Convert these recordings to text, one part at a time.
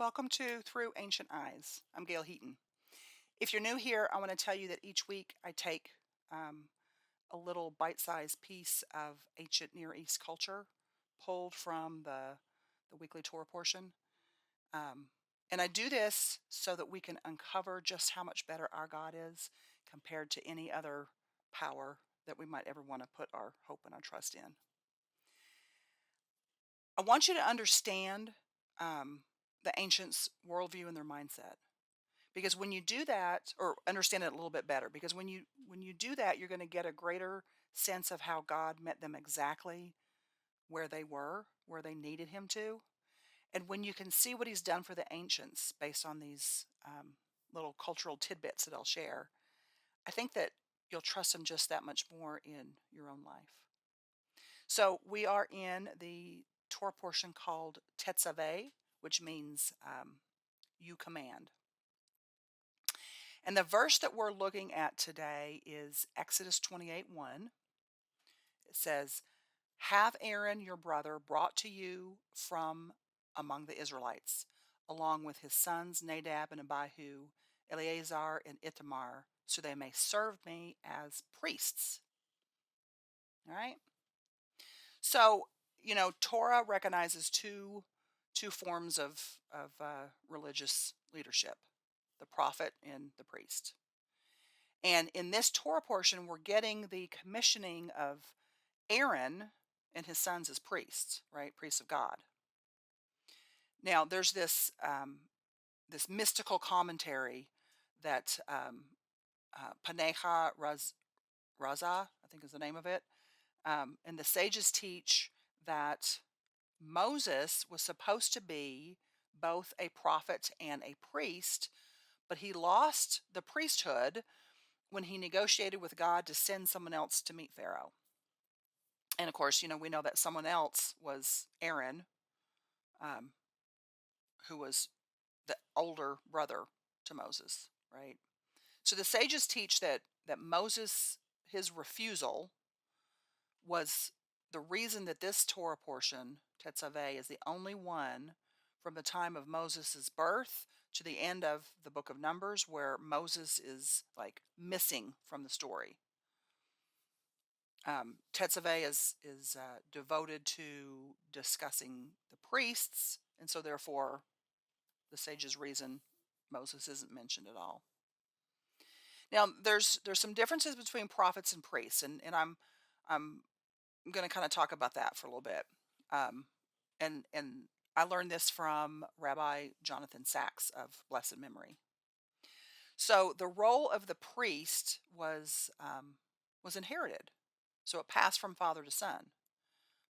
welcome to Through Ancient Eyes. I'm Gail Heaton. If you're new here, I want to tell you that each week I take um, a little bite-sized piece of ancient Near East culture pulled from the weekly Torah portion. Um, and I do this so that we can uncover just how much better our God is compared to any other power that we might ever want to put our hope and our trust in. I want you to understand um, the ancients' worldview and their mindset. Because when you do that, or understand it a little bit better, because when you do that, you're going to get a greater sense of how God met them exactly where they were, where they needed him to. And when you can see what he's done for the ancients based on these little cultural tidbits that I'll share, I think that you'll trust him just that much more in your own life. So we are in the Torah portion called Tetzaveh, which means you command. And the verse that we're looking at today is Exodus 28:1. It says, "Have Aaron your brother brought to you from among the Israelites, along with his sons Nadab and Abihu, Eleazar and Ithamar, so they may serve me as priests." All right. So, Torah recognizes two forms of religious leadership: the prophet and the priest. And in this Torah portion, we're getting the commissioning of Aaron and his sons as priests, right? Priests of God. Now, there's this mystical commentary that Paneha Raza, I think is the name of it, and the sages teach that Moses was supposed to be both a prophet and a priest, but he lost the priesthood when he negotiated with God to send someone else to meet Pharaoh. And of course, we know that someone else was Aaron, um, who was the older brother to Moses, right? So the sages teach that Moses, his refusal, was the reason that this Torah portion, Tetzaveh, is the only one from the time of Moses' birth to the end of the book of Numbers where Moses is like missing from the story. Tetzaveh is devoted to discussing the priests, and so therefore the sages reason Moses isn't mentioned at all. Now, there's some differences between prophets and priests, and I'm going to kind of talk about that for a little bit. Um, and I learned this from Rabbi Jonathan Sachs of blessed memory. So the role of the priest was inherited, so it passed from father to son,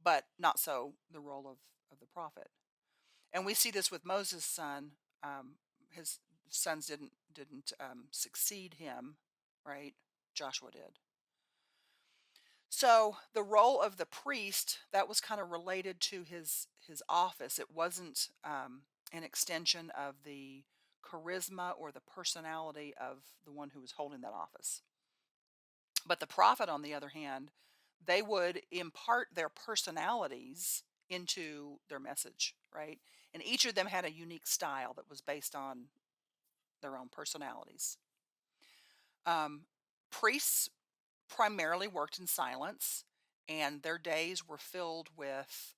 but not so the role of the prophet. And we see this with Moses' son. His sons didn't succeed him, right? Joshua did. So the role of the priest, that was kind of related to his office. It wasn't an extension of the charisma or the personality of the one who was holding that office. But the prophet, on the other hand, they would impart their personalities into their message, right? And each of them had a unique style that was based on their own personalities. Um, Priests primarily worked in silence, and their days were filled with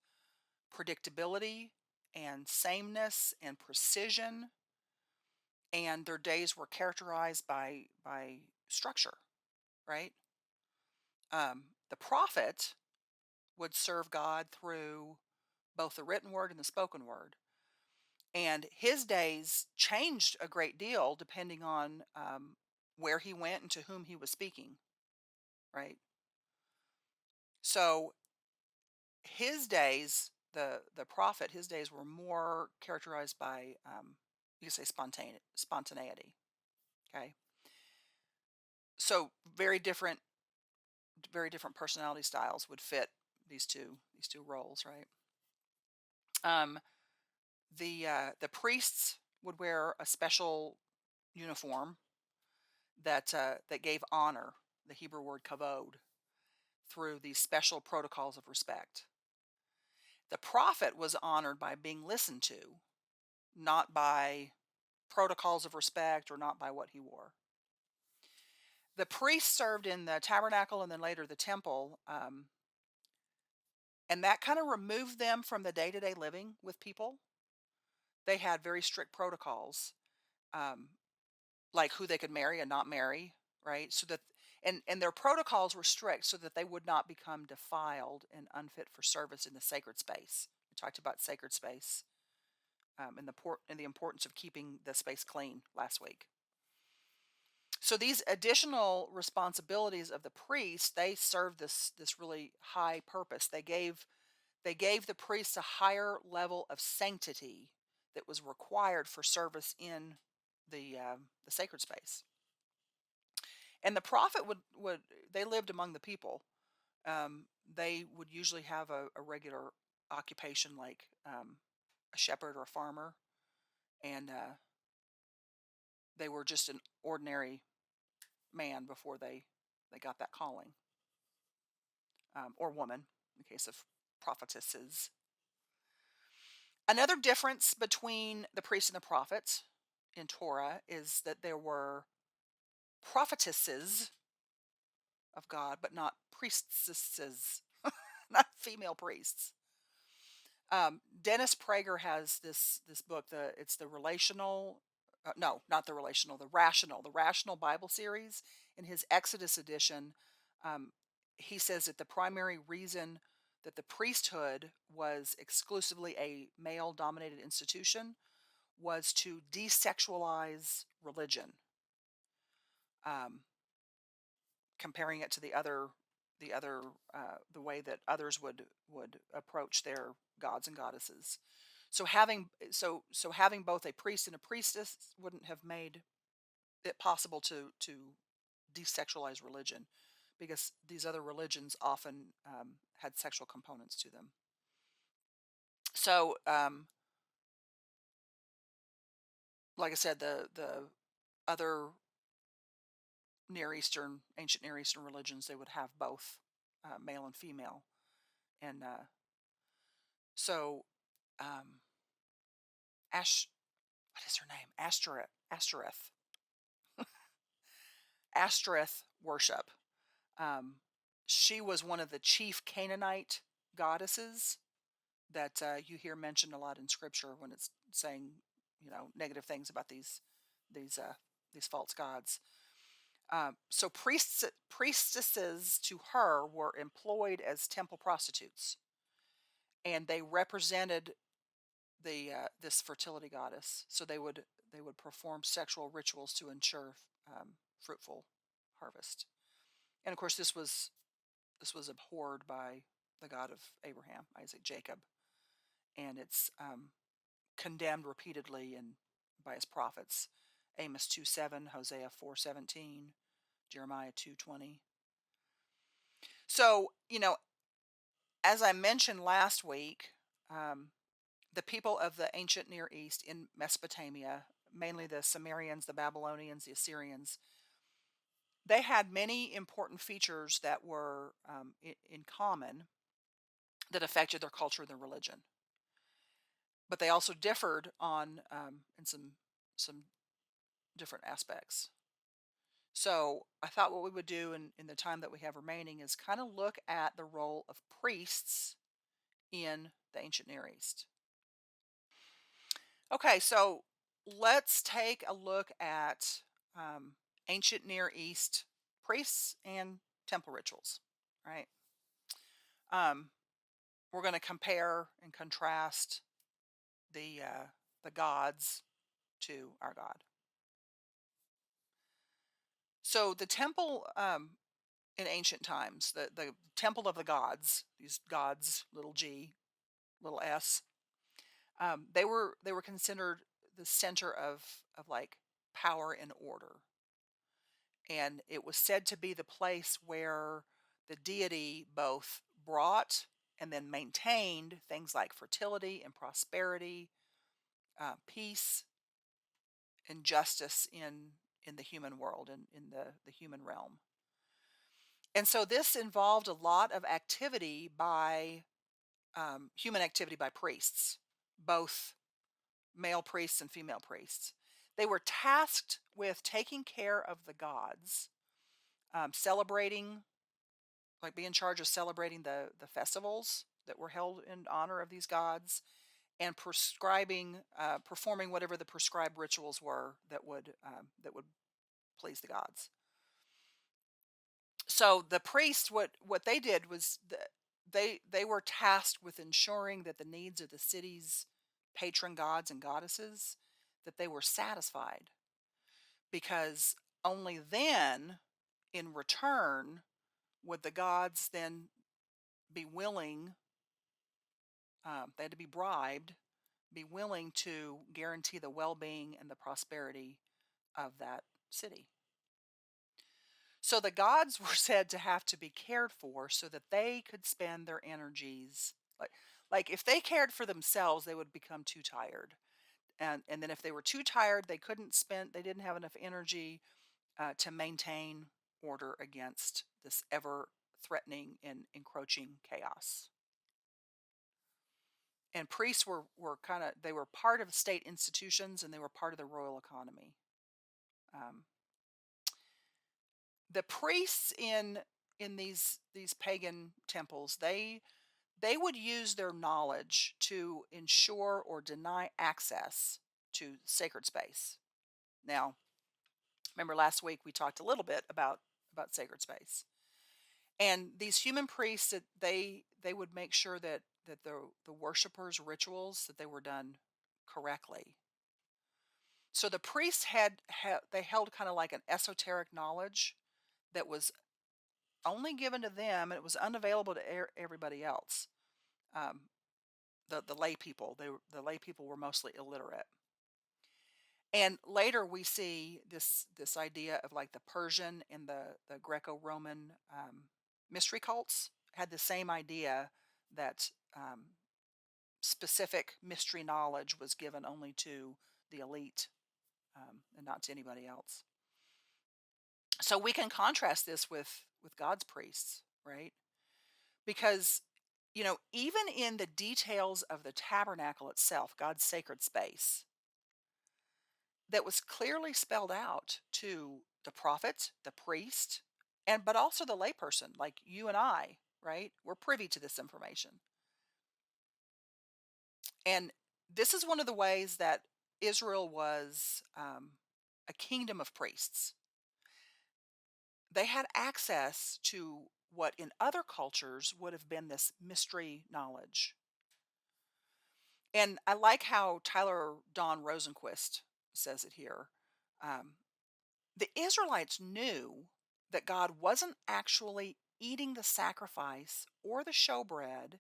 predictability and sameness and precision, and their days were characterized by structure, right? The prophet would serve God through both the written word and the spoken word. And his days changed a great deal depending on where he went and to whom he was speaking, right? So his days, the prophet, his days were more characterized by, you could say, spontaneity. Okay, so very different personality styles would fit these two roles, right? Um, the priests would wear a special uniform that gave honor, the Hebrew word kavod, through these special protocols of respect. The prophet was honored by being listened to, not by protocols of respect or not by what he wore. The priests served in the tabernacle and then later the temple, and that kind of removed them from the day to day living with people. They had very strict protocols, um, like who they could marry and not marry, right? So that and their protocols were strict so that they would not become defiled and unfit for service in the sacred space. We talked about sacred space, and the importance of keeping the space clean last week. So these additional responsibilities of the priest, they served this really high purpose. They gave the priests a higher level of sanctity that was required for service in the sacred space. And the prophet would they lived among the people. They would usually have a regular occupation like a shepherd or a farmer, and they were just an ordinary man before they got that calling, or woman in case of prophetesses. Another difference between the priests and the prophets in Torah is that there were prophetesses of God, but not priestesses, not female priests. Dennis Prager has this book. It's the relational, no, not the relational, the rational Bible series. In his Exodus edition, um, he says that the primary reason that the priesthood was exclusively a male-dominated institution was to desexualize religion, um, comparing it to the way that others would approach their gods and goddesses. So having both a priest and a priestess wouldn't have made it possible to desexualize religion, because these other religions often had sexual components to them. So, like I said, the other ancient Near Eastern religions, they would have both male and female, and so um, Ash, what is her name? Ashtoreth worship. Um, she was one of the chief Canaanite goddesses that you hear mentioned a lot in Scripture when it's saying, negative things about these uh, these false gods. So priestesses to her were employed as temple prostitutes, and they represented the this fertility goddess. So they would perform sexual rituals to ensure fruitful harvest. And of course, this was abhorred by the God of Abraham, Isaac, Jacob, and it's condemned repeatedly and by his prophets. Amos 2:7, Hosea 4:17, Jeremiah 2:20. So, as I mentioned last week, um, the people of the ancient Near East in Mesopotamia, mainly the Sumerians, the Babylonians, the Assyrians, they had many important features that were in common that affected their culture and their religion. But they also differed on in some different aspects. So I thought what we would do in the time that we have remaining is kind of look at the role of priests in the ancient Near East. Okay, so let's take a look at ancient Near East priests and temple rituals. Right? Um, we're going to compare and contrast the gods to our God. So the temple in ancient times, the temple of the gods, these gods, little g, little s, they were considered the center of like power and order, and it was said to be the place where the deity both brought and then maintained things like fertility and prosperity, peace and justice in the human world and in the human realm. And so this involved a lot of activity by human activity by priests, both male priests and female priests. They were tasked with taking care of the gods, celebrating, like be in charge of celebrating the festivals that were held in honor of these gods, and prescribing, performing whatever the prescribed rituals were that would please the gods. So the priests, what they did was they were tasked with ensuring that the needs of the city's patron gods and goddesses, that they were satisfied, because only then, in return, would the gods then be willing, they had to be bribed, be willing to guarantee the well-being and the prosperity of that city. So the gods were said to have to be cared for so that they could spend their energies, like if they cared for themselves, they would become too tired. And then if they were too tired, they didn't have enough energy to maintain order against this ever threatening and encroaching chaos. And priests were kind of, they were part of state institutions, and they were part of the royal economy. Um, the priests in these pagan temples, they would use their knowledge to ensure or deny access to sacred space. Now, remember last week we talked a little bit about sacred space. And these human priests, that they would make sure that the worshipers' rituals, that they were done correctly. So the priests they held kind of like an esoteric knowledge that was only given to them, and it was unavailable to everybody else. Um, the lay people, the lay people were mostly illiterate. And later we see this idea of like the Persian and the Greco-Roman mystery cults had the same idea, that specific mystery knowledge was given only to the elite, and not to anybody else. So we can contrast this with God's priests, right? Because even in the details of the tabernacle itself, God's sacred space, that was clearly spelled out to the prophet, the priest, and but also the layperson, like you and I, right? We're privy to this information. And this is one of the ways that Israel was a kingdom of priests. They had access to what in other cultures would have been this mystery knowledge. And I like how Tyler Don Rosenquist says it here. Um, the Israelites knew that God wasn't actually eating the sacrifice or the showbread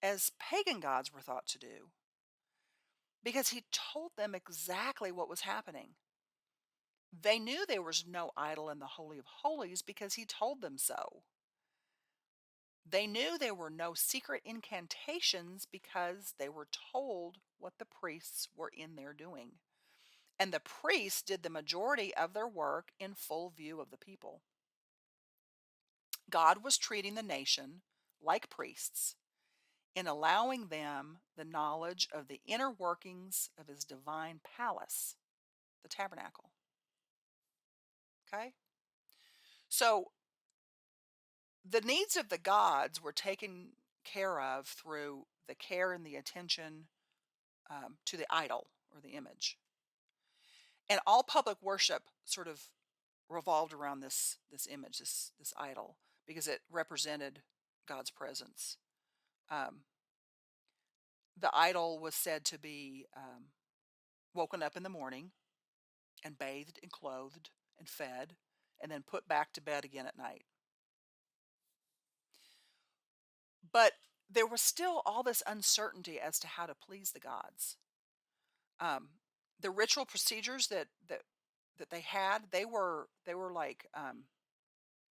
as pagan gods were thought to do, because he told them exactly what was happening. They knew there was no idol in the Holy of Holies because he told them so. They knew there were no secret incantations because they were told what the priests were in there doing. And the priests did the majority of their work in full view of the people. God was treating the nation like priests in allowing them the knowledge of the inner workings of his divine palace, the tabernacle. Okay? So the needs of the gods were taken care of through the care and the attention to the idol or the image. And all public worship sort of revolved around this image, this idol, because it represented God's presence. Um, the idol was said to be woken up in the morning and bathed and clothed and fed, and then put back to bed again at night. But there was still all this uncertainty as to how to please the gods. Um, the ritual procedures that they had, they were like kind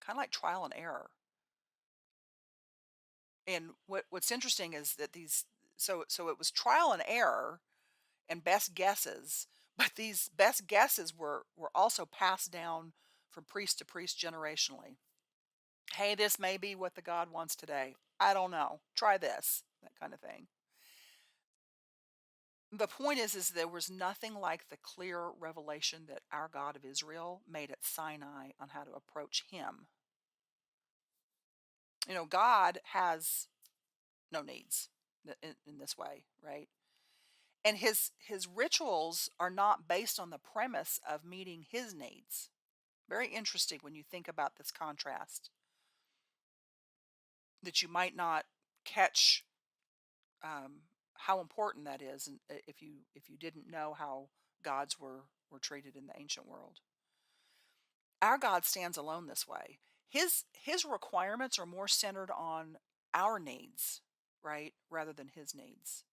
of like trial and error. And what's interesting is that so it was trial and error and best guesses, but these best guesses were also passed down from priest to priest generationally. Hey, this may be what the God wants today. I don't know. Try this, that kind of thing. The point is there was nothing like the clear revelation that our God of Israel made at Sinai on how to approach him. God has no needs in this way, right? And his rituals are not based on the premise of meeting his needs. Very interesting when you think about this contrast, that you might not catch how important that is, and if you didn't know how gods were treated in the ancient world. Our God stands alone this way. His requirements are more centered on our needs, right, rather than his needs.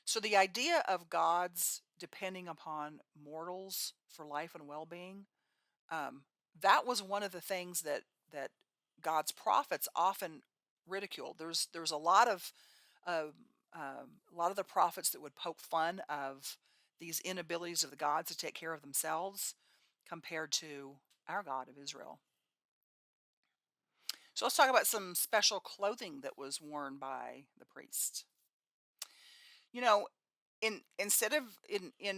So the idea of gods depending upon mortals for life and well-being, um, that was one of the things that God's prophets often ridiculed. There's um, a lot of the prophets that would poke fun of these inabilities of the gods to take care of themselves compared to our God of Israel. So let's talk about some special clothing that was worn by the priest. You know, in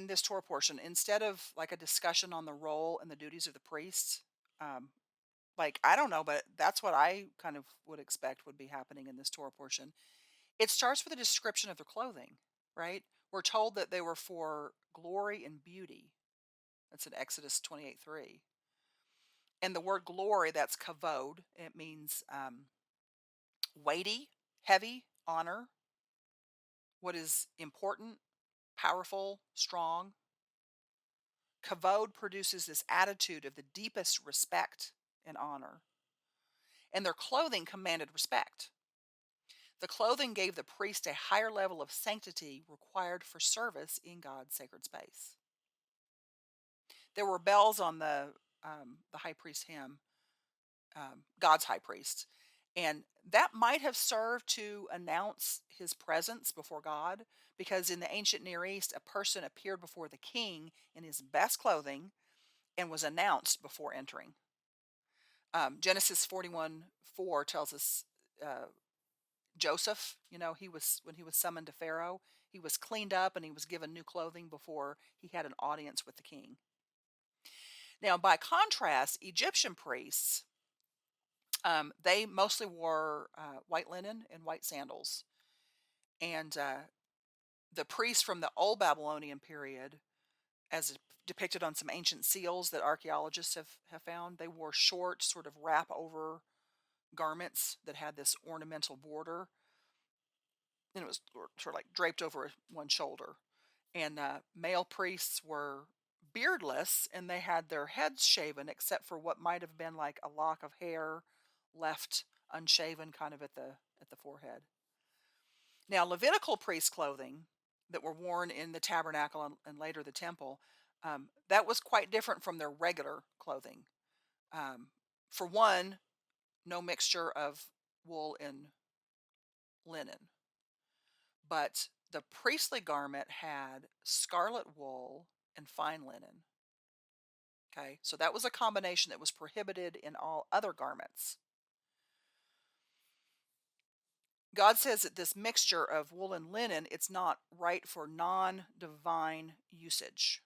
this Torah portion, instead of like a discussion on the role and the duties of the priests, um, like I don't know, but that's what I kind of would expect would be happening in this Torah portion. It starts with a description of their clothing, right? We're told that they were for glory and beauty. That's in Exodus 28:3. And the word glory, that's kavod. It means weighty, heavy, honor, what is important, powerful, strong. Kavod produces this attitude of the deepest respect and honor, and their clothing commanded respect. The clothing gave the priest a higher level of sanctity required for service in God's sacred space. There were bells on the high priest hymn, God's high priest, and that might have served to announce his presence before God, because in the ancient Near East, a person appeared before the king in his best clothing and was announced before entering. Genesis 41:4 tells us uh, Joseph, he was when he was summoned to Pharaoh, he was cleaned up and he was given new clothing before he had an audience with the king. Now, by contrast, Egyptian priests, they mostly wore white linen and white sandals. And the priests from the old Babylonian period, as depicted on some ancient seals that archaeologists have found, they wore short, sort of wrap over garments that had this ornamental border. And it was sort of like draped over one shoulder. And male priests were beardless and they had their heads shaven except for what might have been like a lock of hair left unshaven kind of at the forehead. Now, Levitical priest clothing that were worn in the tabernacle and later the temple, that was quite different from their regular clothing. Um, for one, no mixture of wool and linen, but the priestly garment had scarlet wool and fine linen. Okay, so that was a combination that was prohibited in all other garments. God says that this mixture of wool and linen, it's not right for non-divine usage,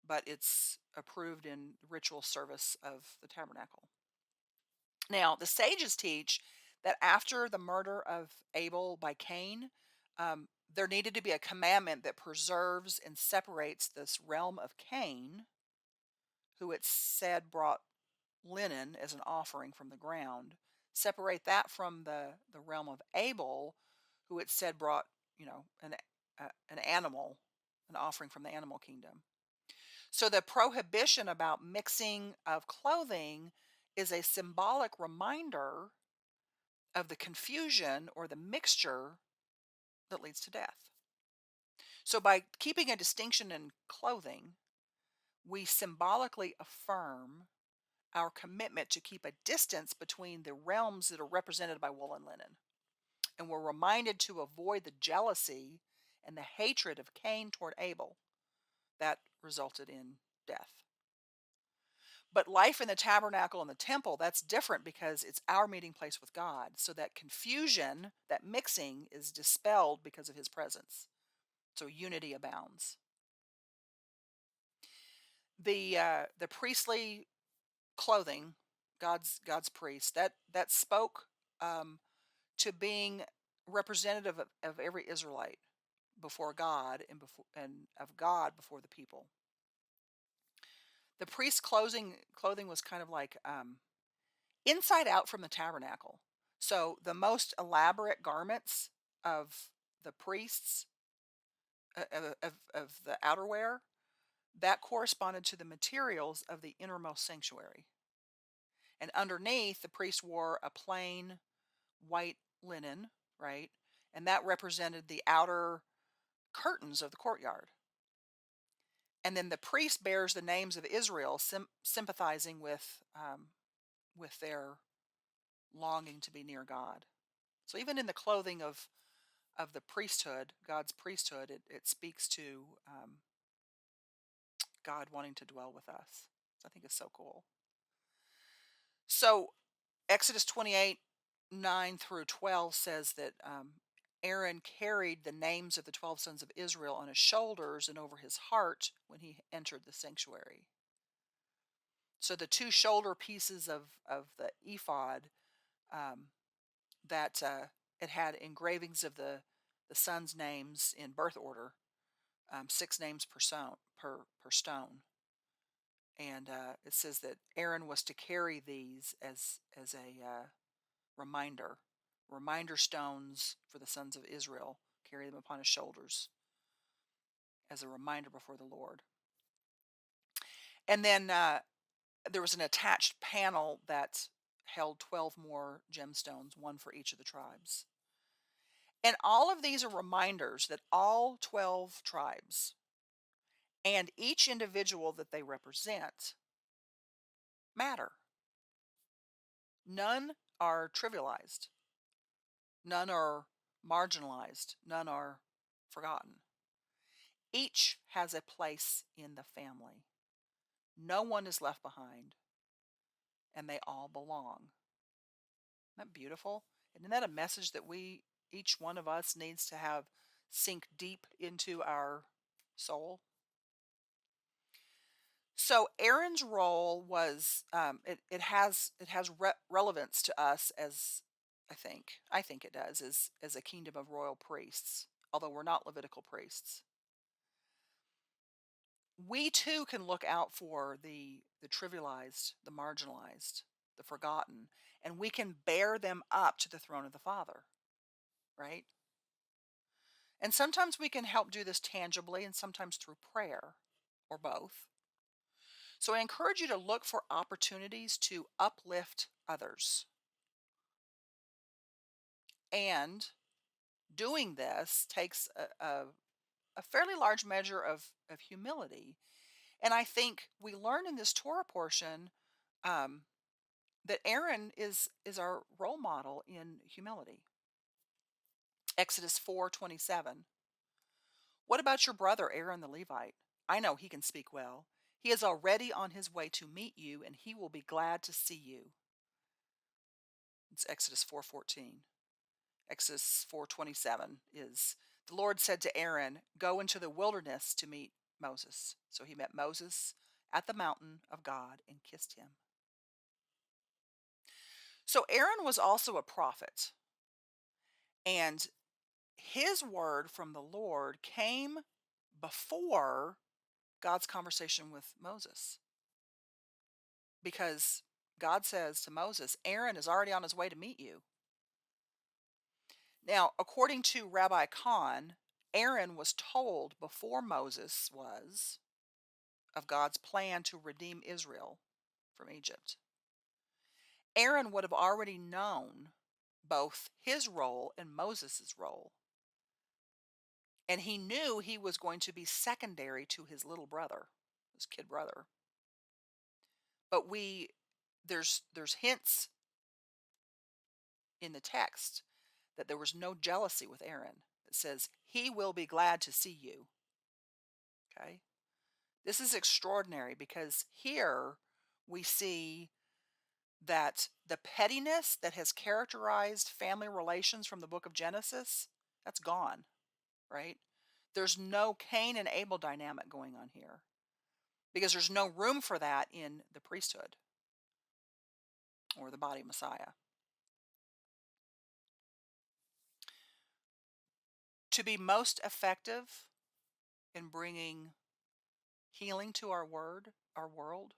but it's approved in ritual service of the tabernacle. Now, the sages teach that after the murder of Abel by Cain, there needed to be a commandment that preserves and separates this realm of Cain, who it's said brought linen as an offering from the ground, separate that from the realm of Abel, who it said brought, an animal, an offering from the animal kingdom. So the prohibition about mixing of clothing is a symbolic reminder of the confusion or the mixture that leads to death. So by keeping a distinction in clothing, we symbolically affirm our commitment to keep a distance between the realms that are represented by wool and linen. And we're reminded to avoid the jealousy and the hatred of Cain toward Abel that resulted in death. But life in the tabernacle and the temple, that's different because it's our meeting place with God. So that confusion, that mixing is dispelled because of his presence. So unity abounds. The priestly clothing, God's priest, that spoke um, to being representative of every Israelite before God and of God before the people. The priest's clothing was kind of like inside out from the tabernacle. So the most elaborate garments of the priests of the outerwear that corresponded to the materials of the innermost sanctuary. And underneath, the priest wore a plain white linen, right? And that represented the outer curtains of the courtyard. And then the priest bears the names of Israel, sympathizing with their longing to be near God. So even in the clothing of the priesthood, God's priesthood, it speaks to God wanting to dwell with us. So I think it's so cool. So Exodus 28 9 through 12 says that Aaron carried the names of the 12 sons of Israel on his shoulders and over his heart when he entered the sanctuary. So the two shoulder pieces of the ephod, um, that it had engravings of the sons' names in birth order, six names per stone, and it says that Aaron was to carry these as a reminder, reminder stones for the sons of Israel, carry them upon his shoulders as a reminder before the Lord. And then there was an attached panel that held 12 more gemstones, one for each of the tribes. And all of these are reminders that all 12 tribes and each individual that they represent matter. None are trivialized, none are marginalized, none are forgotten. Each has a place in the family. No one is left behind, and they all belong. Isn't that beautiful? Isn't that a message that each one of us, needs to have sink deep into our soul? So Aaron's role was it has relevance to us, as I think it does, as a kingdom of royal priests. Although we're not Levitical priests, we too can look out for the trivialized, the marginalized, the forgotten, and we can bear them up to the throne of the Father, right? And sometimes we can help do this tangibly, and sometimes through prayer, or both. So I encourage you to look for opportunities to uplift others. And doing this takes a fairly large measure of humility. And I think we learn in this Torah portion um, that Aaron is our role model in humility. Exodus 4:27. What about your brother Aaron the Levite? I know he can speak well. He is already on his way to meet you, and he will be glad to see you. It's Exodus 4:14. Exodus 4:27 is, the Lord said to Aaron, "Go into the wilderness to meet Moses." So he met Moses at the mountain of God and kissed him. So Aaron was also a prophet, and his word from the Lord came before God's conversation with Moses, because God says to Moses, Aaron is already on his way to meet you. Now, according to Rabbi Khan, Aaron was told before Moses was of God's plan to redeem Israel from Egypt. Aaron would have already known both his role and Moses' role. And he knew he was going to be secondary to his little brother, his kid brother. But there's hints in the text that there was no jealousy with Aaron. It says, he will be glad to see you. Okay? This is extraordinary, because here we see that the pettiness that has characterized family relations from the book of Genesis, that's gone, right? There's no Cain and Abel dynamic going on here because there's no room for that in the priesthood or the body of Messiah. To be most effective in bringing healing to our world,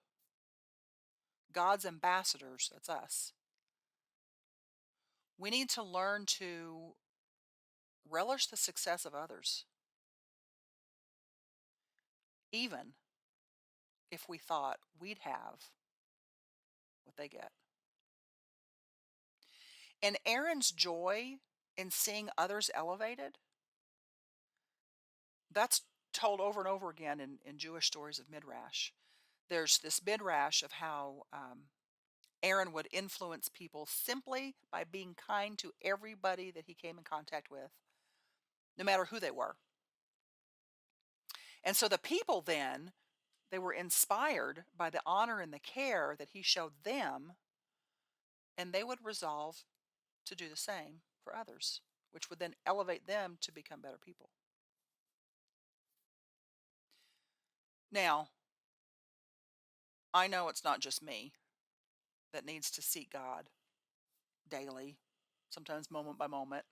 God's ambassadors, that's us, we need to learn to relish the success of others, even if we thought we'd have what they get. And Aaron's joy in seeing others elevated, that's told over and over again in Jewish stories of Midrash. There's this Midrash of how Aaron would influence people simply by being kind to everybody that he came in contact with, no matter who they were. And so the people then, they were inspired by the honor and the care that he showed them, and they would resolve to do the same for others, which would then elevate them to become better people. Now, I know it's not just me that needs to seek God daily, sometimes moment by moment,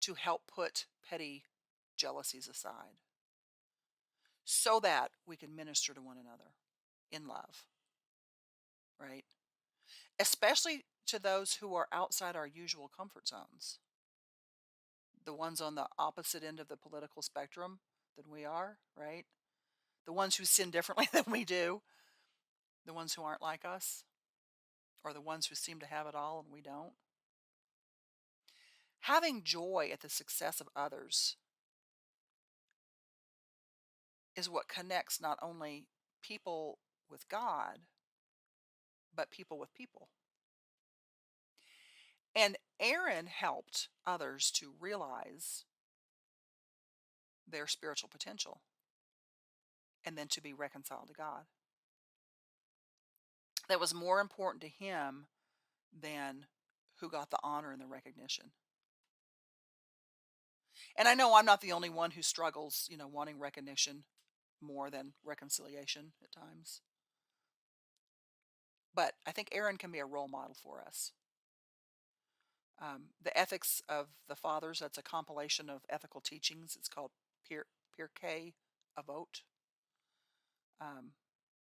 to help put petty jealousies aside so that we can minister to one another in love, right? Especially to those who are outside our usual comfort zones, the ones on the opposite end of the political spectrum than we are, right? The ones who sin differently than we do, the ones who aren't like us, or the ones who seem to have it all and we don't. Having joy at the success of others is what connects not only people with God, but people with people. And Aaron helped others to realize their spiritual potential and then to be reconciled to God. That was more important to him than who got the honor and the recognition. And I know I'm not the only one who struggles, wanting recognition more than reconciliation at times. But I think Aaron can be a role model for us. The Ethics of the Fathers, that's a compilation of ethical teachings. It's called Pirkei Avot.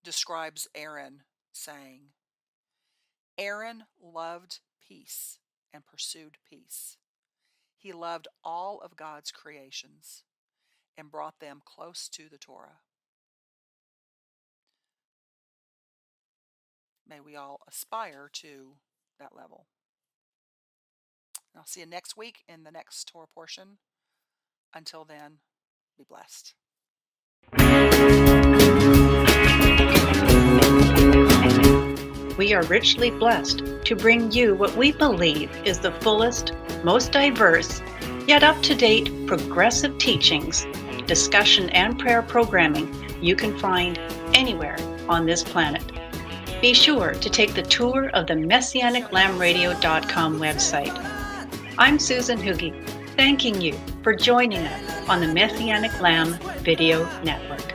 Describes Aaron saying, Aaron loved peace and pursued peace. He loved all of God's creations and brought them close to the Torah. May we all aspire to that level. I'll see you next week in the next Torah portion. Until then, be blessed. We are richly blessed to bring you what we believe is the fullest, most diverse, yet up-to-date progressive teachings, discussion, and prayer programming you can find anywhere on this planet. Be sure to take the tour of the MessianicLambRadio.com website. I'm Susan Hoogie, thanking you for joining us on the Messianic Lamb Video Network.